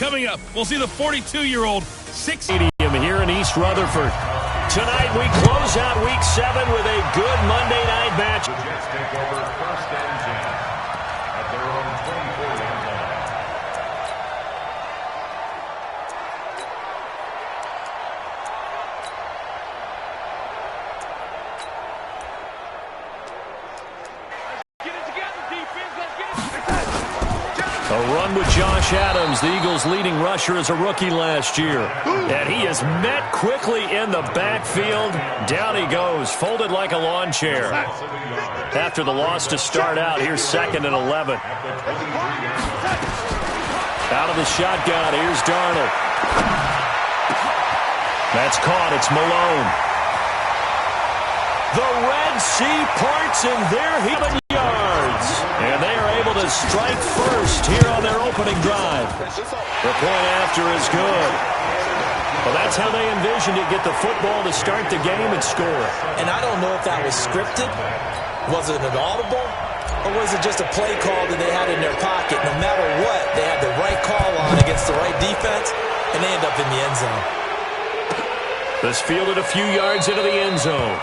Coming up, we'll see the 42-year-old Stadium here in East Rutherford. Tonight we close out Week 7 with a good Monday night match. The Jets take over first and 10 at their own 24-yard line. A run with Josh Adams, the Eagles' leading rusher as a rookie last year. And he is met quickly in the backfield. Down he goes, folded like a lawn chair. After the loss to start out, here's 2nd and 11. Out of the shotgun, here's Darnold. That's caught, it's Malone. The Red Sea parts, and there he 7 yards. And they are able to strike first here on their opening drive. The point after is good. Well, that's how they envisioned it, get the football to start the game and score. And I don't know if that was scripted. Was it an audible? Or was it just a play call that they had in their pocket? No matter what, they had the right call on against the right defense, and they end up in the end zone. This fielded a few yards into the end zone.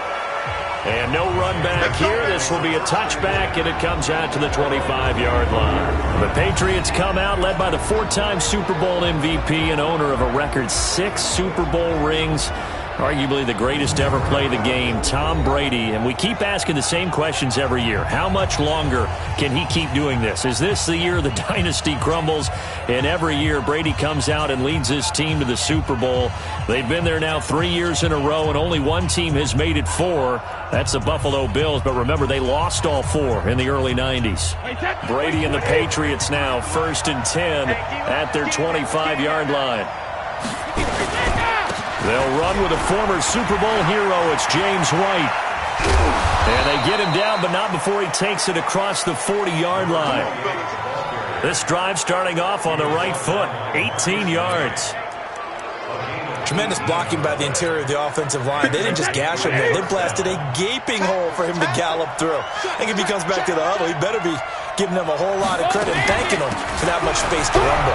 And no run back here. This will be a touchback, and it comes out to the 25-yard line. The Patriots come out led by the 4-time Super Bowl MVP and owner of a record 6 Super Bowl rings. Arguably the greatest to ever play the game, Tom Brady. And we keep asking the same questions every year. How much longer can he keep doing this? Is this the year the dynasty crumbles? And every year, Brady comes out and leads his team to the Super Bowl. They've been there now 3 years in a row, and only one team has made it 4. That's the Buffalo Bills. But remember, they lost all 4 in the early 90s. Brady and the Patriots now 1st and 10 at their 25-yard line. They'll run with a former Super Bowl hero. It's James White. And they get him down, but not before he takes it across the 40-yard line. This drive starting off on the right foot, 18 yards. Tremendous blocking by the interior of the offensive line. They didn't just gash him there. They blasted a gaping hole for him to gallop through. I think if he comes back to the huddle, he better be giving them a whole lot of credit and thanking them for that much space to rumble.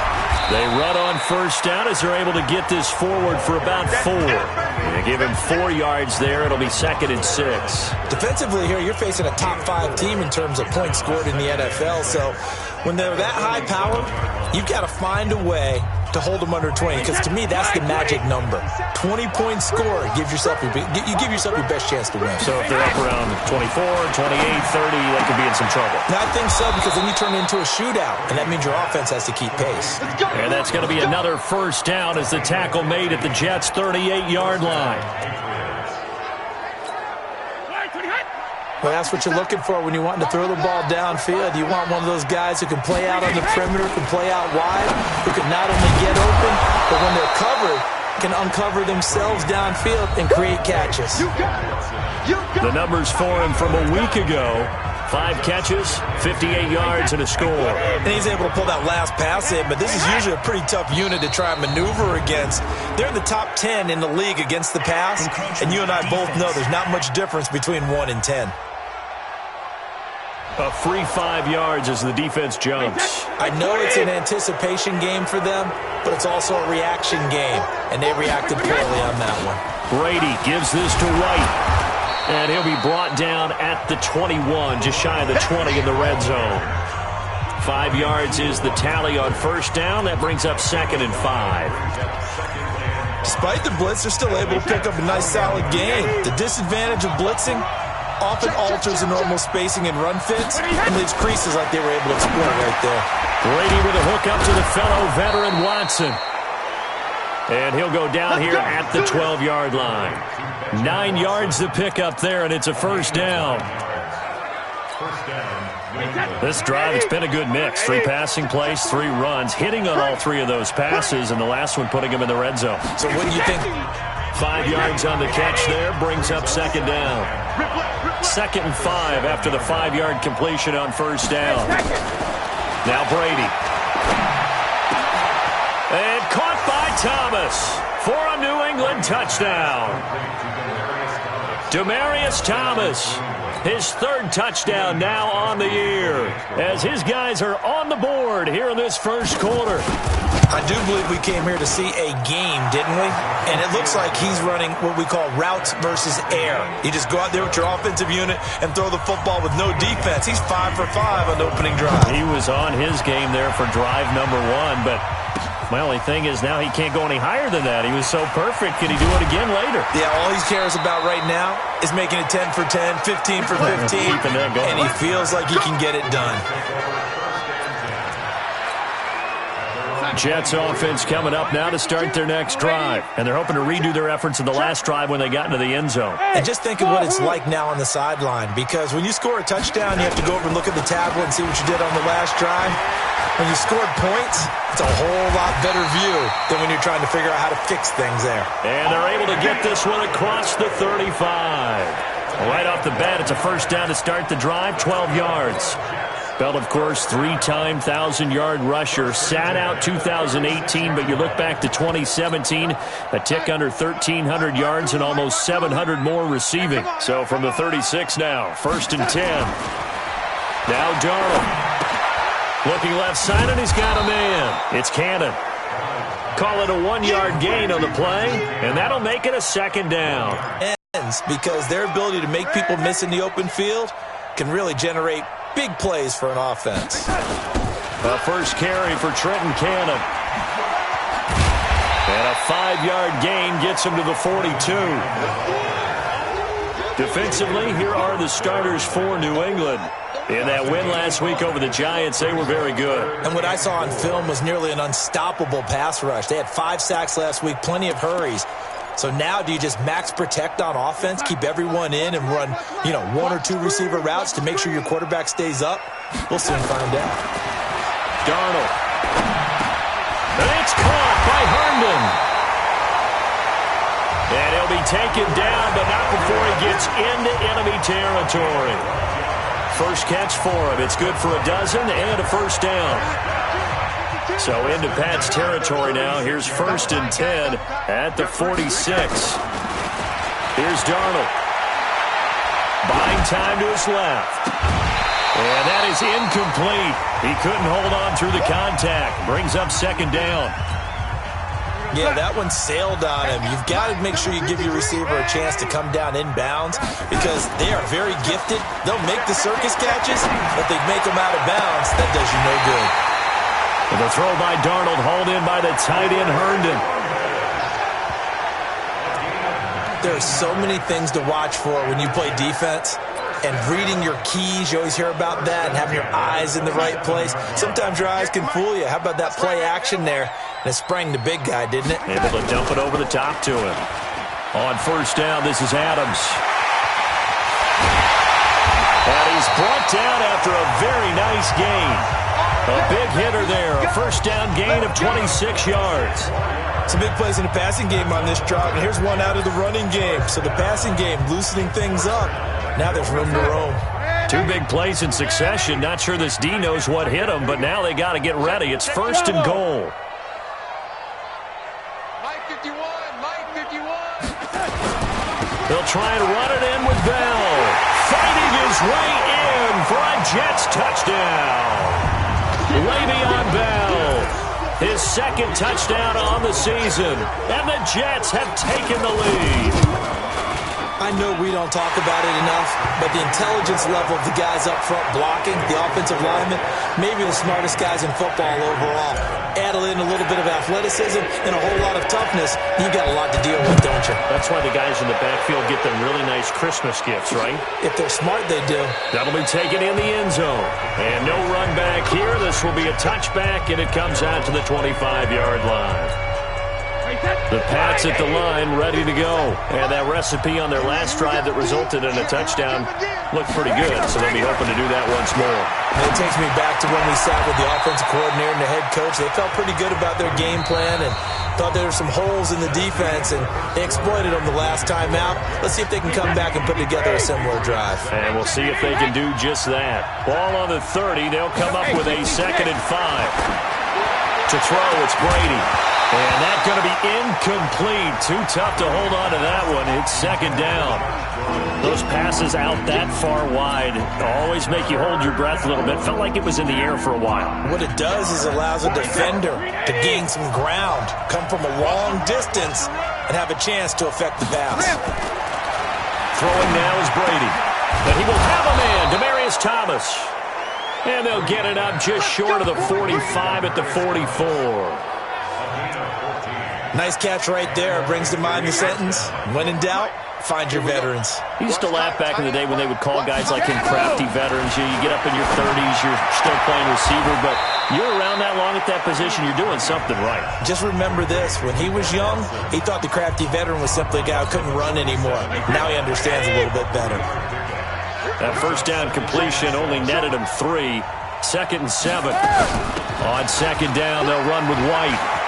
They run on first down as they're able to get this forward for about 4. They give him 4 yards there. It'll be 2nd and 6. Defensively here, you're facing a top 5 team in terms of points scored in the NFL. So when they're that high powered, you've got to find a way to hold them under 20, because to me that's the magic number. 20-point score gives yourself you give yourself your best chance to win. So if they're up around 24, 28, 30, they could be in some trouble. And I think so, because then you turn it into a shootout, and that means your offense has to keep pace. And that's going to be another first down as the tackle made at the Jets' 38-yard line. Well, that's what you're looking for when you're wanting to throw the ball downfield. You want one of those guys who can play out on the perimeter, can play out wide, who can not only get open, but when they're covered, can uncover themselves downfield and create catches. The numbers for him from a week ago: 5 catches, 58 yards, and a score. And he's able to pull that last pass in, but this is usually a pretty tough unit to try and maneuver against. They're in the top 10 in the league against the pass, and you and I both know there's not much difference between 1 and 10. A free 5 yards as the defense jumps. I know it's an anticipation game for them, but it's also a reaction game, and they reacted poorly on that one. Brady gives this to White, and he'll be brought down at the 21, just shy of the 20 in the red zone. 5 yards is the tally on first down. That brings up 2nd and 5. Despite the blitz, they're still able to pick up a nice, solid gain. The disadvantage of blitzing often alters the normal spacing and run fits and leaves creases like they were able to exploit right there. Brady with a hook up to the fellow veteran Watson. And he'll go down here at the 12-yard line. 9 yards to pick up there, and it's a first down. This drive, it's been a good mix. 3 passing plays, 3 runs, hitting on all 3 of those passes, and the last one putting him in the red zone. So what do you think? 5 yards on the catch there, brings up 2nd down. 2nd and 5 after the 5-yard completion on first down. Now Brady. And caught by Thomas for a New England touchdown. Demaryius Thomas His third touchdown now on the year as his guys are on the board here in this first quarter. I do believe we came here to see a game, didn't we? And it looks like he's running what we call routes versus air. You just go out there with your offensive unit and throw the football with no defense. He's 5 for 5 on the opening drive. He was on his game there for drive number 1, but my only thing is now he can't go any higher than that. He was so perfect. Can he do it again later? Yeah, all he cares about right now is making it 10 for 10, 15 for 15, and he feels like he can get it done. Jets offense coming up now to start their next drive. And they're hoping to redo their efforts in the last drive when they got into the end zone. And just think of what it's like now on the sideline, because when you score a touchdown, you have to go over and look at the tablet and see what you did on the last drive. When you scored points, it's a whole lot better view than when you're trying to figure out how to fix things there. And they're able to get this one across the 35. Right off the bat, it's a first down to start the drive, 12 yards. Bell, of course, 3-time 1,000-yard rusher. Sat out 2018, but you look back to 2017, a tick under 1,300 yards and almost 700 more receiving. So from the 36 now, 1st and 10. Now Darnold. Looking left side, and he's got a man. It's Cannon. Call it a 1-yard gain on the play, and that'll make it a 2nd down. Because their ability to make people miss in the open field can really generate big plays for an offense. A first carry for Trenton Cannon. And a 5-yard gain gets him to the 42. Defensively, here are the starters for New England. In that win last week over the Giants, they were very good. And what I saw on film was nearly an unstoppable pass rush. They had 5 sacks last week, plenty of hurries. So now do you just max protect on offense, keep everyone in and run, 1 or 2 receiver routes to make sure your quarterback stays up? We'll soon find out. Darnold. And it's caught by Herndon. And he'll be taken down, but not before he gets into enemy territory. First catch for him. It's good for a dozen and a first down. So into Pat's territory now. Here's 1st and 10 at the 46. Here's Darnold. Buying time to his left. And that is incomplete. He couldn't hold on through the contact. Brings up 2nd down. Yeah, that one sailed on him. You've got to make sure you give your receiver a chance to come down inbounds because they are very gifted. They'll make the circus catches, but they make them out of bounds. That does you no good. And the throw by Darnold, hauled in by the tight end Herndon. There are so many things to watch for when you play defense. And reading your keys, you always hear about that, and having your eyes in the right place. Sometimes your eyes can fool you. How about that play action there? And it sprang the big guy, didn't it? Able to dump it over the top to him. On 1st down, this is Adams. And he's brought down after a very nice gain. A big hitter there, a 1st down gain of 26 yards. Some big plays in the passing game on this drive, and here's one out of the running game. So the passing game loosening things up. Now there's room to roam. 2 big plays in succession. Not sure this D knows what hit him, but now they got to get ready. It's 1st and goal. They'll try and run it in with Bell. Fighting his way in for a Jets touchdown. Le'Veon Bell, his 2nd touchdown on the season, and the Jets have taken the lead. I know we don't talk about it enough, but the intelligence level of the guys up front blocking, the offensive linemen, maybe the smartest guys in football overall. Add in a little bit of athleticism and a whole lot of toughness, you got a lot to deal with, don't you? That's why the guys in the backfield get them really nice Christmas gifts, right? If they're smart, they do. That'll be taken in the end zone. And no run back here. This will be a touchback, and it comes out to the 25-yard line. The Pats at the line, ready to go. And that recipe on their last drive that resulted in a touchdown looked pretty good, so they'll be hoping to do that once more. And it takes me back to when we sat with the offensive coordinator and the head coach. They felt pretty good about their game plan and thought there were some holes in the defense, and they exploited them the last time out. Let's see if they can come back and put together a similar drive. And we'll see if they can do just that. Ball on the 30. They'll come up with a 2nd and 5. To throw, it's Brady. And that's going to be incomplete. Too tough to hold on to that one. It's second down. Those passes out that far wide always make you hold your breath a little bit. Felt like it was in the air for a while. What it does is allows a defender to gain some ground, come from a long distance, and have a chance to affect the pass. Throwing now is Brady. But he will have a man, Demaryius Thomas. And they'll get it up just short of the 45 at the 44. Nice catch right there. Brings to mind the sentence, when in doubt, find your veterans. He used to laugh back in the day when they would call guys like him crafty veterans. You get up in your 30s, you're still playing receiver, but you're around that long at that position, you're doing something right. Just remember this. When he was young, he thought the crafty veteran was simply a guy who couldn't run anymore. Now he understands a little bit better. That first down completion only netted him 3. 2nd and 7. On second down, they'll run with White.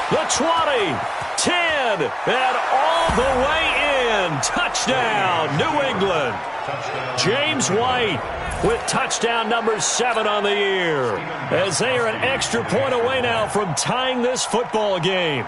The 20, 10, and all the way in. Touchdown, New England. James White with touchdown number 7 on the year, as they are an extra point away now from tying this football game.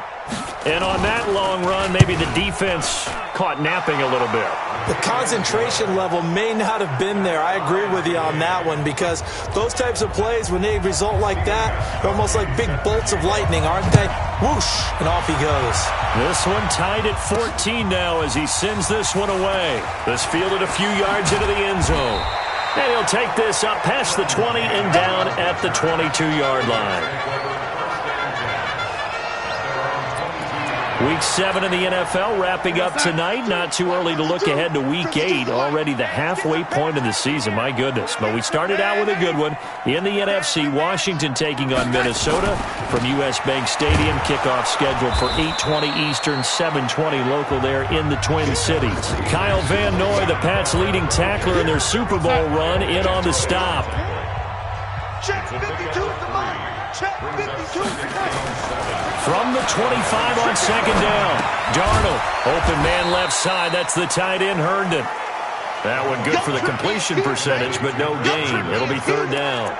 And on that long run, maybe the defense caught napping a little bit. The concentration level may not have been there. I agree with you on that one, because those types of plays, when they result like that, they're almost like big bolts of lightning, aren't they? Whoosh, and off he goes. This one tied at 14 now as he sends this one away. This fielded a few yards into the end zone. And he'll take this up past the 20 and down at the 22-yard line. Week 7 in the NFL wrapping up tonight. Not too early to look ahead to Week 8. Already the halfway point of the season. My goodness. But we started out with a good one. In the NFC, Washington taking on Minnesota from U.S. Bank Stadium. Kickoff scheduled for 8:20 Eastern, 7:20 local there in the Twin Cities. Kyle Van Noy, the Pats' leading tackler in their Super Bowl run, in on the stop. Check 52 at the mark. Check 52 at the mark. From the 25 on second down. Darnold, open man left side. That's the tight end, Herndon. That one good for the completion percentage, but no gain. It'll be third down.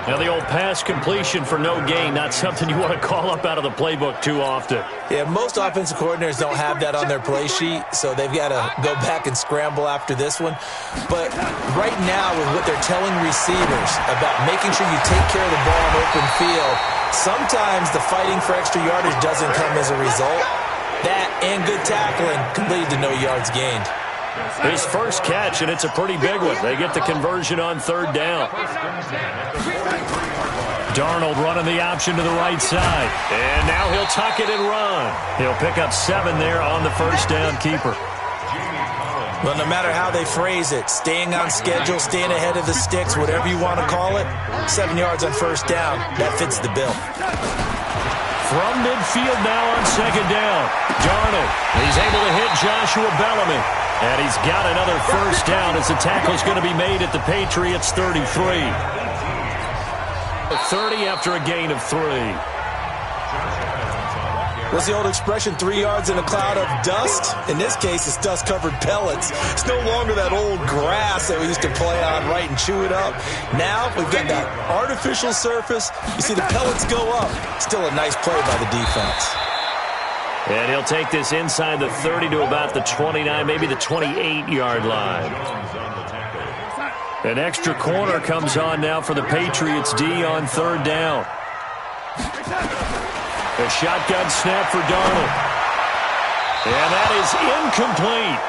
Now the old pass completion for no gain, not something you want to call up out of the playbook too often. Yeah, most offensive coordinators don't have that on their play sheet, so they've got to go back and scramble after this one. But right now, with what they're telling receivers about making sure you take care of the ball in open field, sometimes the fighting for extra yardage doesn't come as a result. That and good tackling can lead to no yards gained. His first catch, and it's a pretty big one. They get the conversion on third down. Darnold running the option to the right side. And now he'll tuck it and run. He'll pick up 7 there on the first down keeper. Well, no matter how they phrase it, staying on schedule, staying ahead of the sticks, whatever you want to call it, 7 yards on first down, that fits the bill. From midfield now on second down. Darnold, he's able to hit Joshua Bellamy. And he's got another first down as the tackle's going to be made at the Patriots' 33. 30 after a gain of 3. What's the old expression, 3 yards in a cloud of dust? In this case, it's dust-covered pellets. It's no longer that old grass that we used to play on, right, and chew it up. Now we've got that artificial surface. You see the pellets go up. Still a nice play by the defense. And he'll take this inside the 30 to about the 29, maybe the 28-yard line. An extra corner comes on now for the Patriots D on third down. A shotgun snap for Darnold. And that is incomplete.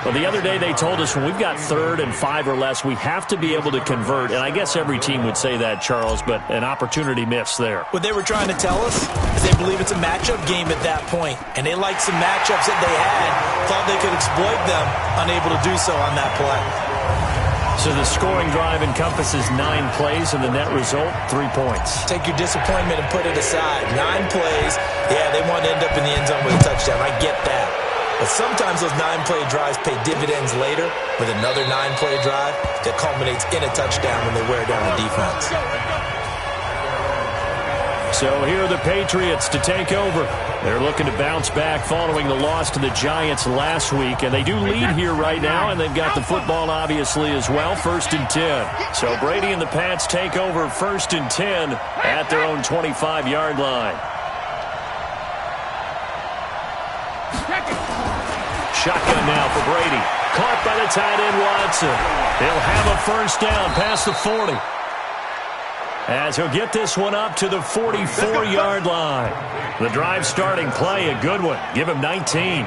Well, the other day they told us when we've got 3rd and 5 or less, we have to be able to convert. And I guess every team would say that, Charles, but an opportunity missed there. What they were trying to tell us is they believe it's a matchup game at that point. And they liked some matchups that they had, thought they could exploit them, unable to do so on that play. So the scoring drive encompasses 9 plays, and the net result, 3 points. Take your disappointment and put it aside. 9 plays, yeah, they want to end up in the end zone with a touchdown. I get that. But sometimes those 9-play drives pay dividends later with another 9-play drive that culminates in a touchdown when they wear down the defense. So here are the Patriots to take over. They're looking to bounce back following the loss to the Giants last week. And they do lead here right now, and they've got the football obviously as well. 1st and 10. So Brady and the Pats take over 1st and 10 at their own 25-yard line. Shotgun now for Brady. Caught by the tight end Watson. He'll have a first down past the 40. As he'll get this one up to the 44-yard line. The drive starting play, a good one. Give him 19.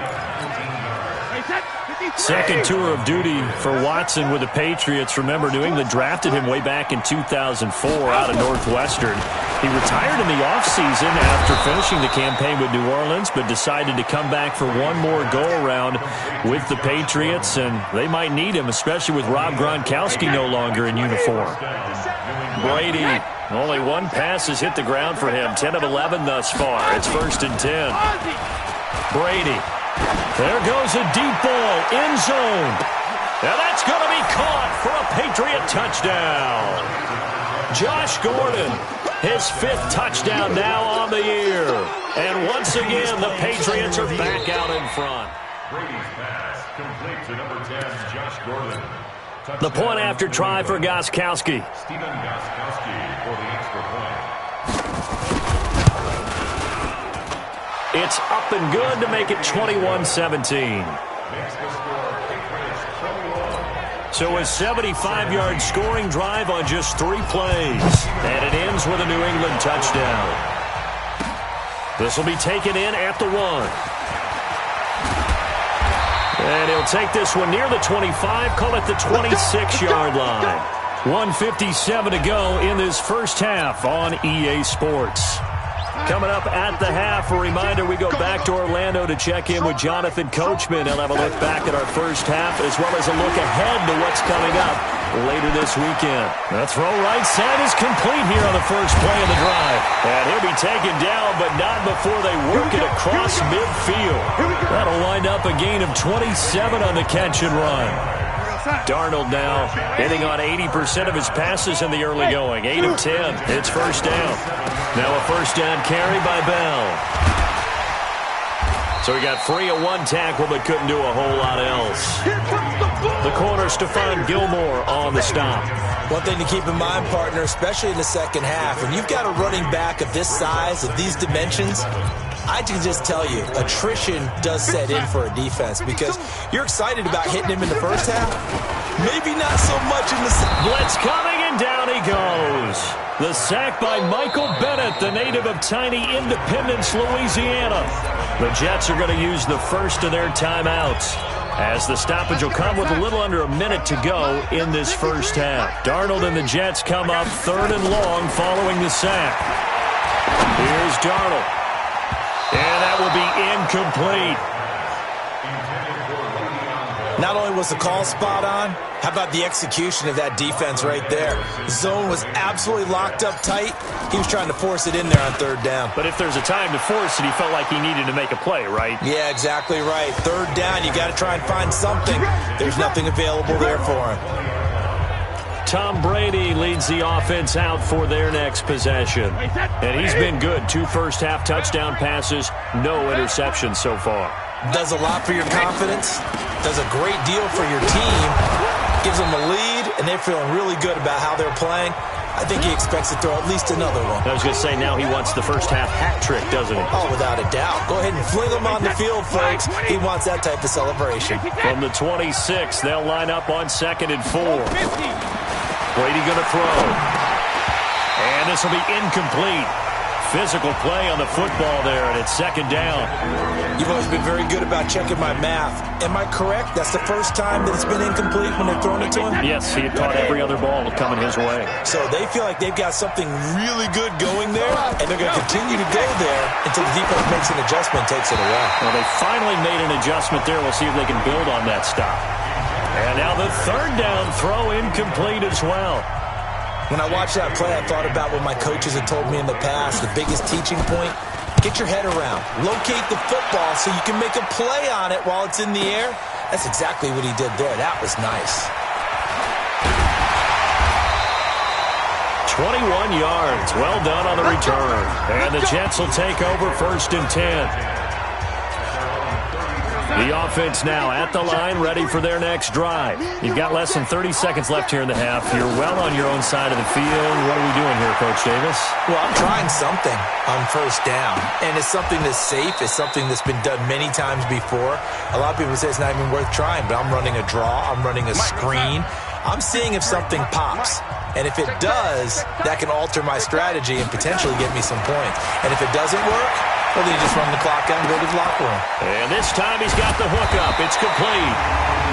Second tour of duty for Watson with the Patriots. Remember, New England drafted him way back in 2004 out of Northwestern. He retired in the offseason after finishing the campaign with New Orleans, but decided to come back for one more go-around with the Patriots, and they might need him, especially with Rob Gronkowski no longer in uniform. Brady, only one pass has hit the ground for him. 10 of 11 thus far. It's 1st and 10. Brady. There goes a deep ball, end zone. And that's going to be caught for a Patriot touchdown. Josh Gordon, his 5th touchdown now on the year. And once again, the Patriots are back out in front. Brady's pass complete to number 10, Josh Gordon. The point after try for Gostkowski. Stephen Gostkowski for the extra point. It's up and good to make it 21-17. So a 75-yard scoring drive on just 3 plays. And it ends with a New England touchdown. This will be taken in at the 1. And he'll take this one near the 25, call it the 26-yard line. 1:57 to go in this first half on EA Sports. Coming up at the half, a reminder, we go back to Orlando to check in with Jonathan Coachman. He'll have a look back at our first half as well as a look ahead to what's coming up later this weekend. The throw right side is complete here on the first play of the drive. And he'll be taken down, but not before they work it across midfield. That'll wind up a gain of 27 on the catch and run. Darnold now hitting on 80% of his passes in the early going. 8 of 10. It's first down. Now a first down carry by Bell. So he got free of 1 tackle but couldn't do a whole lot else. The corner, Stephon Gilmore on the stop. One thing to keep in mind, partner, especially in the second half, when you've got a running back of this size, of these dimensions, I can just tell you, attrition does set in for a defense because you're excited about hitting him in the first half. Maybe not so much in the second. Blitz coming, and down he goes. The sack by Michael Bennett, the native of tiny Independence, Louisiana. The Jets are going to use the first of their timeouts, as the stoppage will come with a little under a minute to go in this first half. Darnold and the Jets come up 3rd and long following the sack. Here's Darnold. And that will be incomplete. Not only was the call spot on, how about the execution of that defense right there? The zone was absolutely locked up tight. He was trying to force it in there on 3rd down. But if there's a time to force it, he felt like he needed to make a play, right? Yeah, exactly right. 3rd down, you got to try and find something. There's nothing available there for him. Tom Brady leads the offense out for their next possession. And he's been good. 2 first-half touchdown passes, no interceptions so far. Does a lot for your confidence, does a great deal for your team, gives them a lead, and they're feeling really good about how they're playing. I think he expects to throw at least another one. I was going to say, now he wants the first-half hat trick, doesn't he? Oh, without a doubt. Go ahead and fling him on the field, folks. He wants that type of celebration. From the 26, they'll line up on 2nd and 4. Brady going to throw. And this will be incomplete. Physical play on the football there, and it's 2nd down. You've always been very good about checking my math. Am I correct? That's the first time that it's been incomplete when they're throwing it to him? Yes, he had caught every other ball coming his way. So they feel like they've got something really good going there, and they're going to continue to go there until the defense makes an adjustment and takes it away. Well, they finally made an adjustment there. We'll see if they can build on that stop. And now the 3rd down throw incomplete as well. When I watched that play, I thought about what my coaches had told me in the past. The biggest teaching point, get your head around. Locate the football so you can make a play on it while it's in the air. That's exactly what he did there. That was nice. 21 yards. Well done on the return. And the Jets will take over 1st and 10. The offense now at the line, ready for their next drive. You've got less than 30 seconds left here in the half. You're well on your own side of the field. What are we doing here, Coach Davis? Well, I'm trying something on 1st down, and it's something that's safe. It's something that's been done many times before. A lot of people say it's not even worth trying, but I'm running a draw. I'm running a screen. I'm seeing if something pops. And if it does, that can alter my strategy and potentially get me some points. And if it doesn't work, well, then you just run the clock out and go to the locker room. And this time he's got the hookup. It's complete.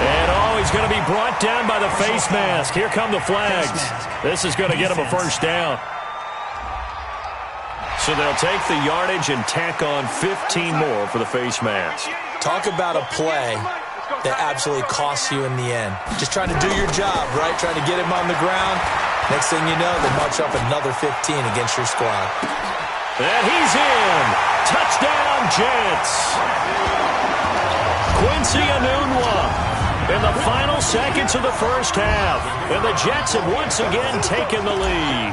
And, he's going to be brought down by the face mask. Here come the flags. This is going to get him a 1st down. So they'll take the yardage and tack on 15 more for the face mask. Talk about a play that absolutely costs you in the end. Just trying to do your job, right? Trying to get him on the ground. Next thing you know, they march up another 15 against your squad. And he's in. Touchdown, Jets. Quincy Enunwa in the final seconds of the 1st half. And the Jets have once again taken the lead.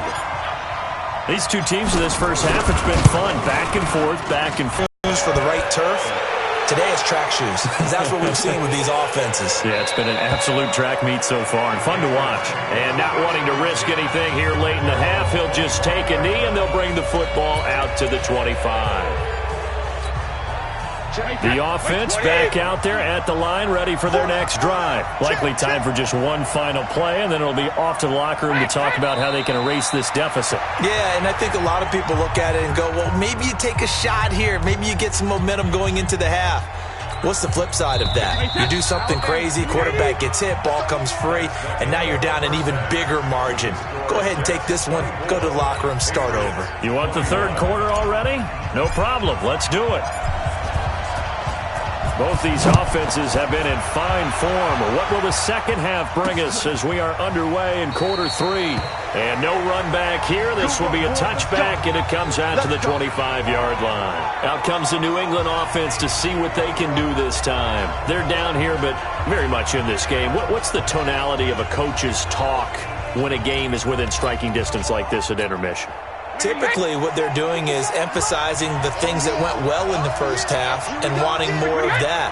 These two teams in this 1st half, it's been fun. Back and forth, back and forth. For the right turf. Today it's track shoes. That's what we've seen with these offenses. Yeah, it's been an absolute track meet so far and fun to watch. And not wanting to risk anything here late in the half, he'll just take a knee and they'll bring the football out to the 25. The offense back out there at the line, ready for their next drive. Likely time for just one final play, and then it'll be off to the locker room to talk about how they can erase this deficit. Yeah, and I think a lot of people look at it and go, well, maybe you take a shot here. Maybe you get some momentum going into the half. What's the flip side of that? You do something crazy, quarterback gets hit, ball comes free, and now you're down an even bigger margin. Go ahead and take this one, go to the locker room, start over. You want the 3rd quarter already? No problem. Let's do it. Both these offenses have been in fine form. What will the 2nd half bring us as we are underway in quarter 3? And no run back here. This will be a touchback, and it comes out to the 25-yard line. Out comes the New England offense to see what they can do this time. They're down here, but very much in this game. What's the tonality of a coach's talk when a game is within striking distance like this at intermission? Typically, what they're doing is emphasizing the things that went well in the 1st half and wanting more of that.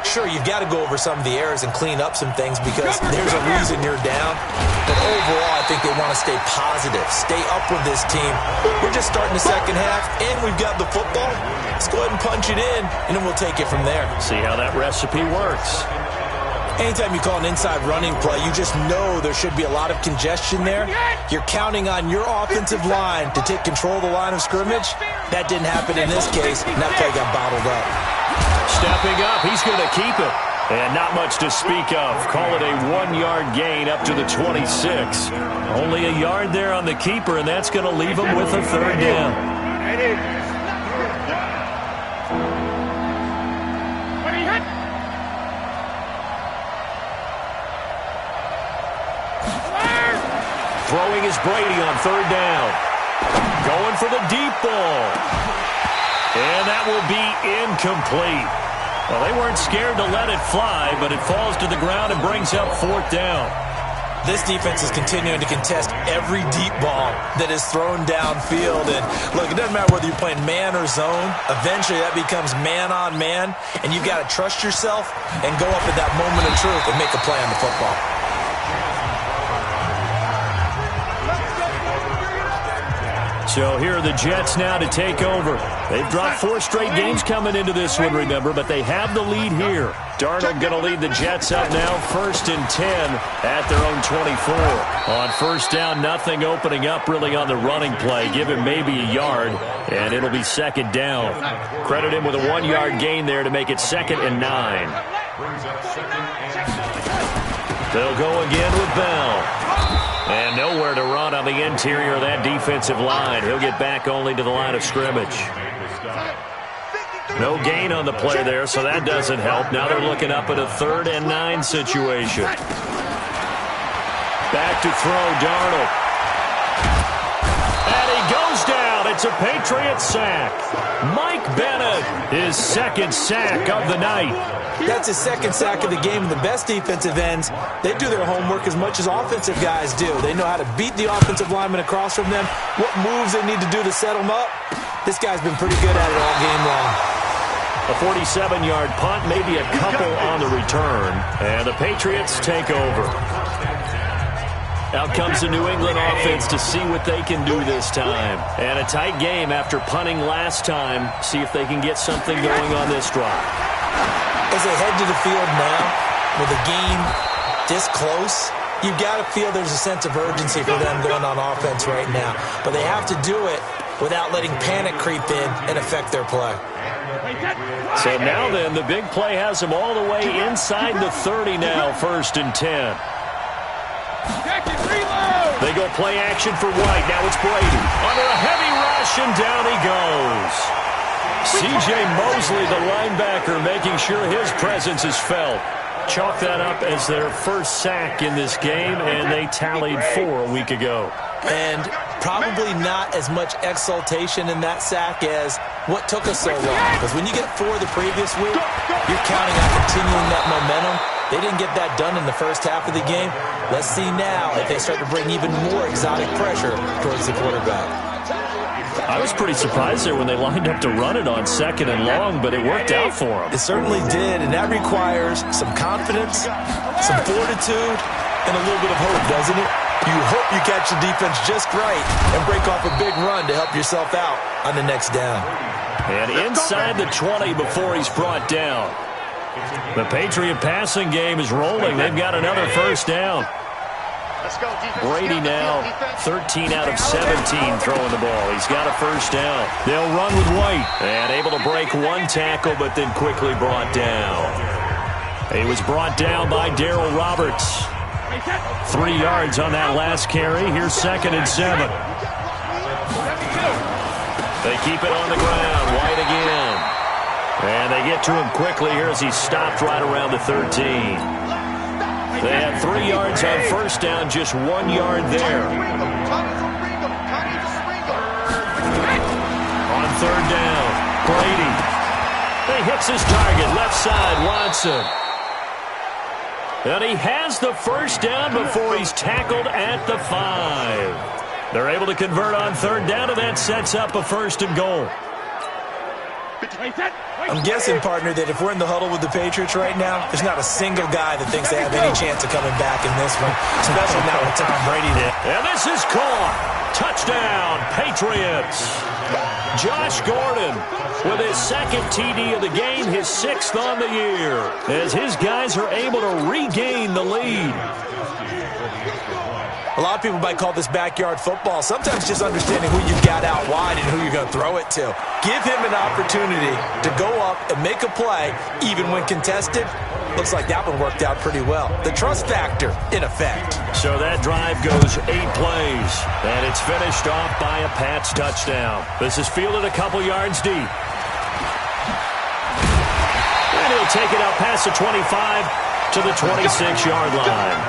Sure, you've got to go over some of the errors and clean up some things because there's a reason you're down. But overall, I think they want to stay positive, stay up with this team. We're just starting the 2nd half, and we've got the football. Let's go ahead and punch it in, and then we'll take it from there. See how that recipe works. Anytime you call an inside running play, you just know there should be a lot of congestion there. You're counting on your offensive line to take control of the line of scrimmage. That didn't happen in this case, and that play got bottled up. Stepping up, he's going to keep it. And not much to speak of. Call it a 1-yard gain up to the 26. Only a yard there on the keeper, and that's going to leave him with a 3rd down. Throwing is Brady on 3rd down. Going for the deep ball. And that will be incomplete. Well, they weren't scared to let it fly, but it falls to the ground and brings up 4th down. This defense is continuing to contest every deep ball that is thrown downfield. And look, it doesn't matter whether you're playing man or zone. Eventually, that becomes man on man. And you've got to trust yourself and go up at that moment of truth and make a play on the football. So here are the Jets now to take over. They've dropped 4 straight games coming into this one, remember, but they have the lead here. Darnold going to lead the Jets up now, 1st and 10 at their own 24. On 1st down, nothing opening up really on the running play. Give him maybe a yard, and it'll be 2nd down. Credit him with a 1-yard gain there to make it 2nd and 9. They'll go again with Bell. And nowhere to run on the interior of that defensive line. He'll get back only to the line of scrimmage. No gain on the play there, so that doesn't help. Now they're looking up at a 3rd and 9 situation. Back to throw, Darnold. And he goes down at It's a Patriot sack. Mike Bennett, his second sack of the night. That's his second sack of the game. And the best defensive ends, they do their homework as much as offensive guys do. They know how to beat the offensive lineman across from them, what moves they need to do to set them up. This guy's been pretty good at it all game long. A 47-yard punt, maybe a couple on the return, and the Patriots take over. Out comes the New England offense to see what they can do this time. And a tight game after punting last time. See if they can get something going on this drive. As they head to the field now, with the game this close, you've got to feel there's a sense of urgency for them going on offense right now. But they have to do it without letting panic creep in and affect their play. So now then, the big play has them all the way inside the 30 now, 1st and 10. They go play action for White. Now it's Brady. Under a heavy rush, and down he goes. C.J. Mosley, the linebacker, making sure his presence is felt. Chalk that up as their first sack in this game, and they tallied 4 a week ago. And probably not as much exultation in that sack as what took us so long. Because when you get 4 the previous week, you're counting on continuing that momentum. They didn't get that done in the first half of the game. Let's see now if they start to bring even more exotic pressure towards the quarterback. I was pretty surprised there when they lined up to run it on 2nd and long, but it worked out for them. It certainly did, and that requires some confidence, some fortitude, and a little bit of hope, doesn't it? You hope you catch the defense just right and break off a big run to help yourself out on the next down. And inside the 20 before he's brought down. The Patriot passing game is rolling. They've got another first down. Brady now 13 out of 17 throwing the ball. He's got a first down. They'll run with White. And able to break 1 tackle, but then quickly brought down. He was brought down by Darryl Roberts. 3 yards on that last carry. Here's 2nd and 7. They keep it on the ground. White again. And they get to him quickly here as he stopped right around the 13. They had 3 yards on first down, just 1 yard there. On 3rd down, Brady. He hits his target, left side, Watson. And he has the first down before he's tackled at the 5. They're able to convert on 3rd down, and that sets up a 1st and goal. I'm guessing, partner, that if we're in the huddle with the Patriots right now, there's not a single guy that thinks they have any chance of coming back in this one, especially now with Tom Brady there. And this is caught. Touchdown, Patriots. Josh Gordon with his 2nd TD of the game, his 6th on the year, as his guys are able to regain the lead. A lot of people might call this backyard football. Sometimes just understanding who you've got out wide and who you're going to throw it to. Give him an opportunity to go up and make a play, even when contested. Looks like that one worked out pretty well. The trust factor, in effect. So that drive goes 8 plays, and it's finished off by a Pats touchdown. This is fielded a couple yards deep. And he'll take it out past the 25 to the 26-yard line.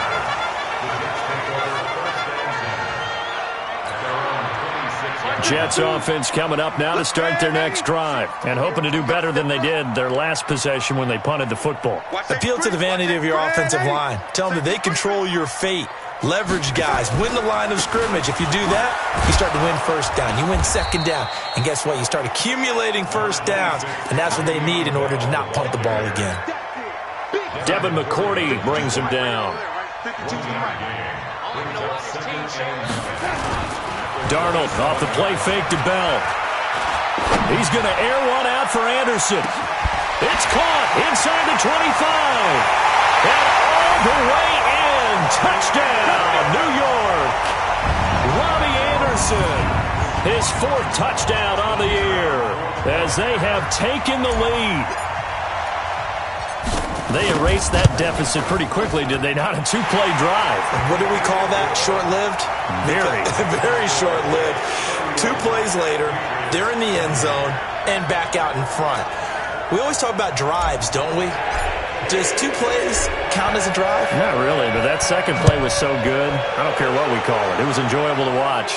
Jets offense coming up now to start their next drive and hoping to do better than they did their last possession when they punted the football. Appeal to the vanity of your offensive line. Tell them that they control your fate. Leverage guys. Win the line of scrimmage. If you do that, you start to win first down. You win 2nd down. And guess what? You start accumulating first downs. And that's what they need in order to not punt the ball again. Devin McCourty brings him down. Darnold off the play fake to Bell. He's going to air one out for Anderson. It's caught inside the 25. And all the way in. Touchdown, New York. Robbie Anderson. His 4th touchdown on the year as they have taken the lead. They erased that deficit pretty quickly, did they not? A 2-play drive. What do we call that? Short-lived? Very. Very short-lived. 2 plays later, they're in the end zone and back out in front. We always talk about drives, don't we? Does 2 plays count as a drive? Not really, but that 2nd play was so good. I don't care what we call it. It was enjoyable to watch.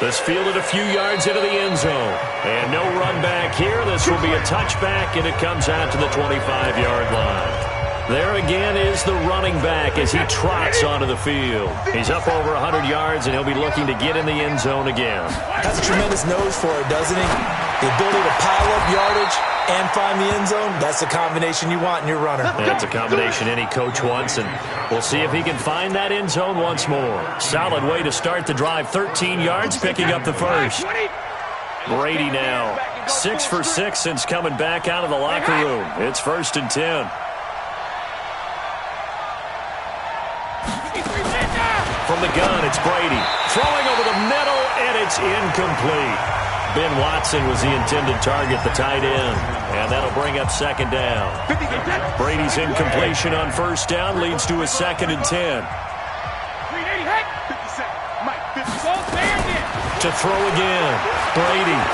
This fielded a few yards into the end zone. And no run back here. This will be a touchback, and it comes out to the 25-yard line. There again is the running back as he trots onto the field. He's up over 100 yards, and he'll be looking to get in the end zone again. Has a tremendous nose for it, doesn't he? The ability to pile up yardage and find the end zone, that's the combination you want in your runner. That's a combination any coach wants, and we'll see if he can find that end zone once more. Solid way to start the drive, 13 yards, picking up the first. Brady now, 6 for 6 since coming back out of the locker room. It's 1st and 10. From the gun, it's Brady. Throwing over the middle, and it's incomplete. Ben Watson was the intended target, the tight end. And that'll bring up 2nd down. Brady's incompletion on 1st down leads to a 2nd and 10. To throw again. Brady